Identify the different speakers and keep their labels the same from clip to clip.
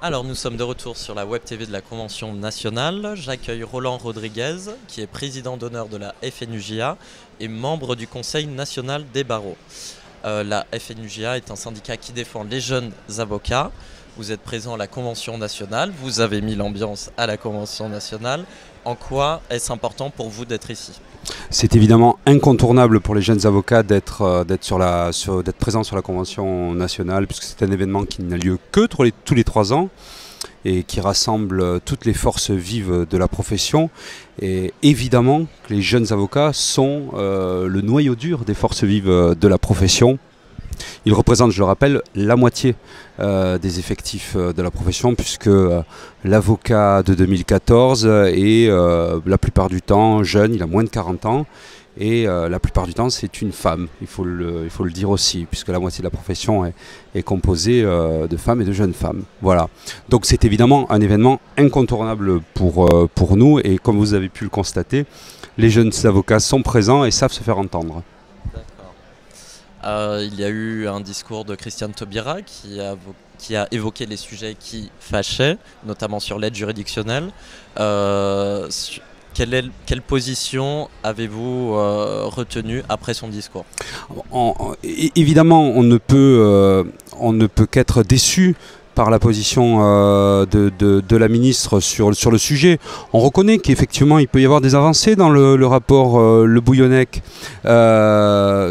Speaker 1: Alors, nous sommes de retour sur la Web TV de la Convention nationale. J'accueille Roland Rodriguez, qui est président d'honneur de la FNUJA et membre du Conseil national des barreaux. La FNUJA est un syndicat qui défend les jeunes avocats. Vous êtes présent à la Convention nationale, vous avez mis l'ambiance à la Convention nationale. En quoi est-ce important pour vous d'être ici ?
Speaker 2: C'est évidemment incontournable pour les jeunes avocats d'être présents sur la Convention nationale, puisque c'est un événement qui n'a lieu que tous les 3 ans et qui rassemble toutes les forces vives de la profession. Et évidemment que les jeunes avocats sont le noyau dur des forces vives de la profession. Ils représentent, je le rappelle, la moitié des effectifs de la profession, puisque l'avocat de 2014 est la plupart du temps jeune, il a moins de 40 ans, et la plupart du temps c'est une femme, il faut le dire aussi, puisque la moitié de la profession est composée de femmes et de jeunes femmes. Voilà. Donc c'est évidemment un événement incontournable pour nous, et comme vous avez pu le constater, les jeunes avocats sont présents et savent se faire entendre.
Speaker 1: Il y a eu un discours de Christiane Taubira qui a évoqué les sujets qui fâchaient, notamment sur l'aide juridictionnelle. Quelle position avez-vous retenue après son discours ?
Speaker 2: Évidemment, on ne peut qu'être déçu par la position de la ministre sur le sujet. On reconnaît qu'effectivement il peut y avoir des avancées dans le rapport Le Bouillonnec,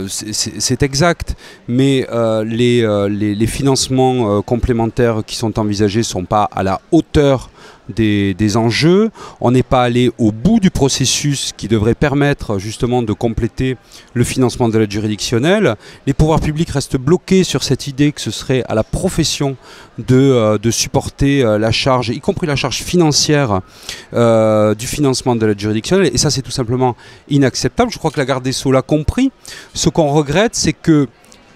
Speaker 2: c'est exact, mais les financements complémentaires qui sont envisagés ne sont pas à la hauteur des enjeux. On n'est pas allé au bout du processus qui devrait permettre justement de compléter le financement de l'aide juridictionnelle. Les pouvoirs publics restent bloqués sur cette idée que ce serait à la profession de supporter la charge, y compris la charge financière du financement de l'aide juridictionnelle, et ça c'est tout simplement inacceptable. Je crois que la garde des Sceaux l'a compris. Ce qu'on regrette, c'est que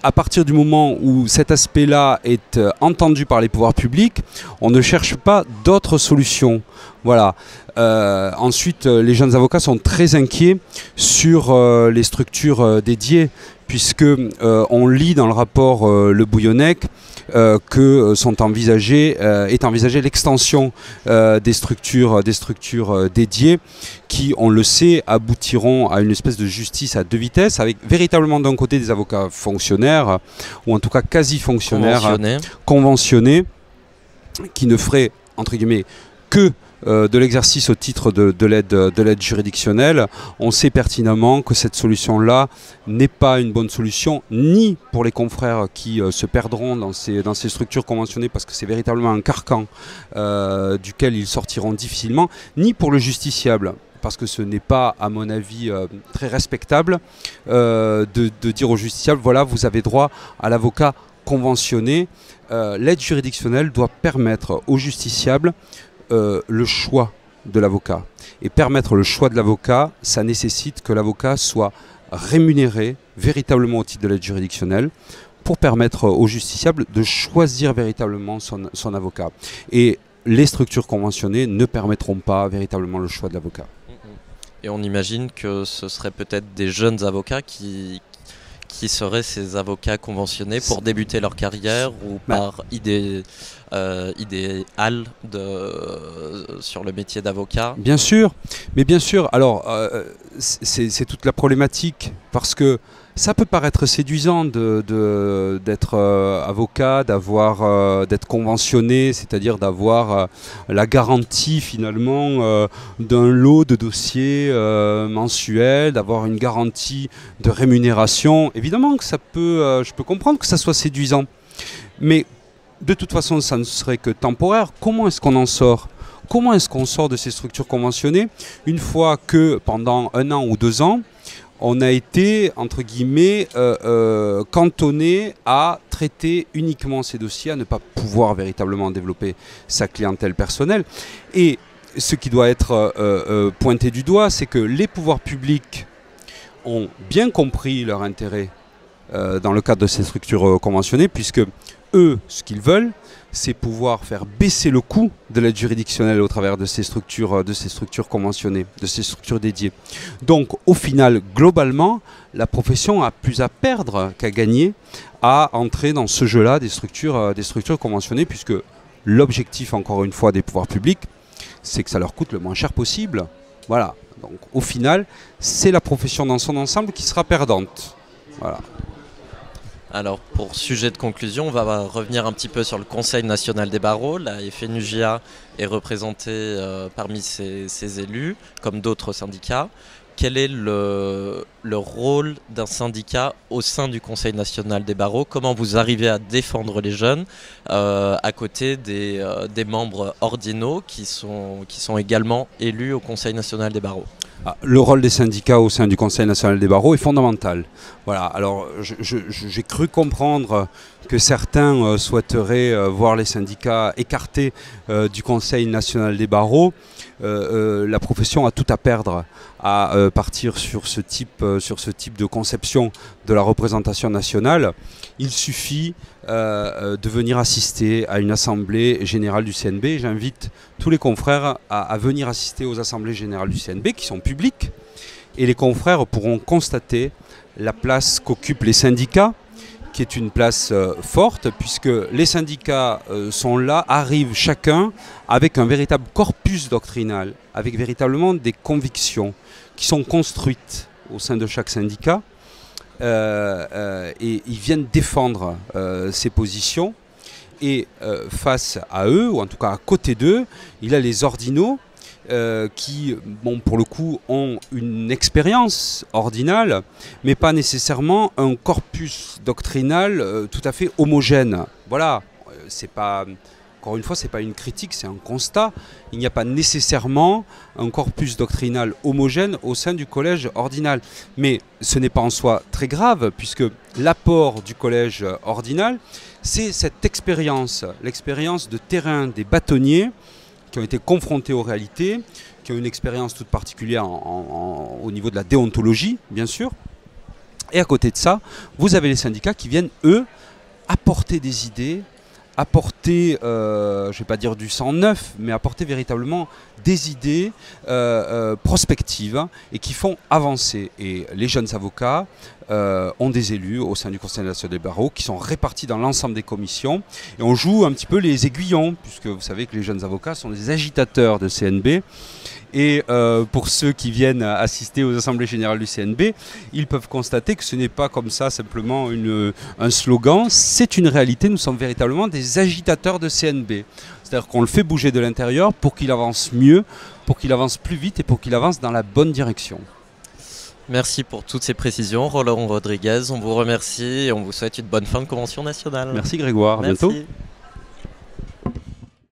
Speaker 2: à partir du moment où cet aspect-là est entendu par les pouvoirs publics, on ne cherche pas d'autres solutions. Voilà. Ensuite, les jeunes avocats sont très inquiets sur les structures dédiées, puisque on lit dans le rapport Le Bouillonnec que est envisagée l'extension des structures dédiées qui, on le sait, aboutiront à une espèce de justice à 2 vitesses, avec véritablement d'un côté des avocats fonctionnaires, ou en tout cas quasi-fonctionnaires, conventionnés, qui ne feraient, entre guillemets, que de l'exercice au titre de l'aide juridictionnelle. On sait pertinemment que cette solution-là n'est pas une bonne solution, ni pour les confrères qui se perdront dans ces structures conventionnées, parce que c'est véritablement un carcan duquel ils sortiront difficilement, ni pour le justiciable, parce que ce n'est pas, à mon avis, très respectable de dire au justiciable, voilà, vous avez droit à l'avocat conventionné. L'aide juridictionnelle doit permettre au justiciable le choix de l'avocat. Et permettre le choix de l'avocat, ça nécessite que l'avocat soit rémunéré véritablement au titre de l'aide juridictionnelle pour permettre au justiciable de choisir véritablement son avocat. Et les structures conventionnées ne permettront pas véritablement le choix de l'avocat.
Speaker 1: Et on imagine que ce serait peut-être des jeunes avocats qui seraient ces avocats conventionnés pour débuter leur carrière, ou par idéal sur le métier d'avocat.
Speaker 2: Bien sûr, mais bien sûr, alors c'est toute la problématique, parce que ça peut paraître séduisant d'être avocat, d'être conventionné, c'est-à-dire d'avoir la garantie finalement d'un lot de dossiers mensuels, d'avoir une garantie de rémunération. Évidemment que je peux comprendre que ça soit séduisant, mais de toute façon ça ne serait que temporaire. Comment est-ce qu'on en sort ? Comment est-ce qu'on sort de ces structures conventionnées une fois que pendant 1 an ou 2 ans, on a été, entre guillemets, cantonné à traiter uniquement ces dossiers, à ne pas pouvoir véritablement développer sa clientèle personnelle. Et ce qui doit être pointé du doigt, c'est que les pouvoirs publics ont bien compris leur intérêt dans le cadre de ces structures conventionnées, puisque eux, ce qu'ils veulent, c'est pouvoir faire baisser le coût de l'aide juridictionnelle au travers de ces structures conventionnées, de ces structures dédiées. Donc, au final, globalement, la profession a plus à perdre qu'à gagner à entrer dans ce jeu-là des structures conventionnées, puisque L'objectif, encore une fois, des pouvoirs publics, c'est que ça leur coûte le moins cher possible. Voilà. Donc au final, c'est la profession dans son ensemble qui sera perdante. Voilà.
Speaker 1: Alors pour sujet de conclusion, on va revenir un petit peu sur le Conseil national des barreaux. La FNUJA est représentée parmi ses élus, comme d'autres syndicats. Quel est le rôle d'un syndicat au sein du Conseil national des barreaux? Comment vous arrivez à défendre les jeunes à côté des membres ordinaux qui sont également élus au Conseil national des barreaux?
Speaker 2: Le rôle des syndicats au sein du Conseil national des barreaux est fondamental. Voilà. Alors, j'ai cru comprendre que certains souhaiteraient voir les syndicats écartés du Conseil national des barreaux. La profession a tout à perdre à partir sur ce type de conception de la représentation nationale. Il suffit de venir assister à une assemblée générale du CNB. J'invite tous les confrères à venir assister aux assemblées générales du CNB qui sont publiques, et les confrères pourront constater la place qu'occupent les syndicats, qui est une place forte, puisque les syndicats sont là, arrivent chacun avec un véritable corpus doctrinal, avec véritablement des convictions qui sont construites au sein de chaque syndicat, et ils viennent défendre ces positions. Et face à eux, ou en tout cas à côté d'eux, il y a les ordinaux qui, bon, pour le coup, ont une expérience ordinale, mais pas nécessairement un corpus doctrinal tout à fait homogène. Voilà, c'est pas, encore une fois, c'est pas une critique, c'est un constat. Il n'y a pas nécessairement un corpus doctrinal homogène au sein du collège ordinal. Mais ce n'est pas en soi très grave, puisque l'apport du collège ordinal, c'est cette expérience, l'expérience de terrain des bâtonniers qui ont été confrontés aux réalités, qui ont une expérience toute particulière au niveau de la déontologie, bien sûr. Et à côté de ça, vous avez les syndicats qui viennent, eux, apporter des idées, apporter, je ne vais pas dire du sang neuf, mais apporter véritablement des idées prospectives et qui font avancer. Et les jeunes avocats ont des élus au sein du Conseil national des barreaux qui sont répartis dans l'ensemble des commissions. Et on joue un petit peu les aiguillons, puisque vous savez que les jeunes avocats sont des agitateurs de CNB. Et pour ceux qui viennent assister aux assemblées générales du CNB, ils peuvent constater que ce n'est pas comme ça simplement un slogan, c'est une réalité. Nous sommes véritablement des agitateurs de CNB. C'est-à-dire qu'on le fait bouger de l'intérieur pour qu'il avance mieux, pour qu'il avance plus vite et pour qu'il avance dans la bonne direction.
Speaker 1: Merci pour toutes ces précisions, Roland Rodriguez. On vous remercie et on vous souhaite une bonne fin de convention nationale.
Speaker 2: Merci Grégoire, à bientôt.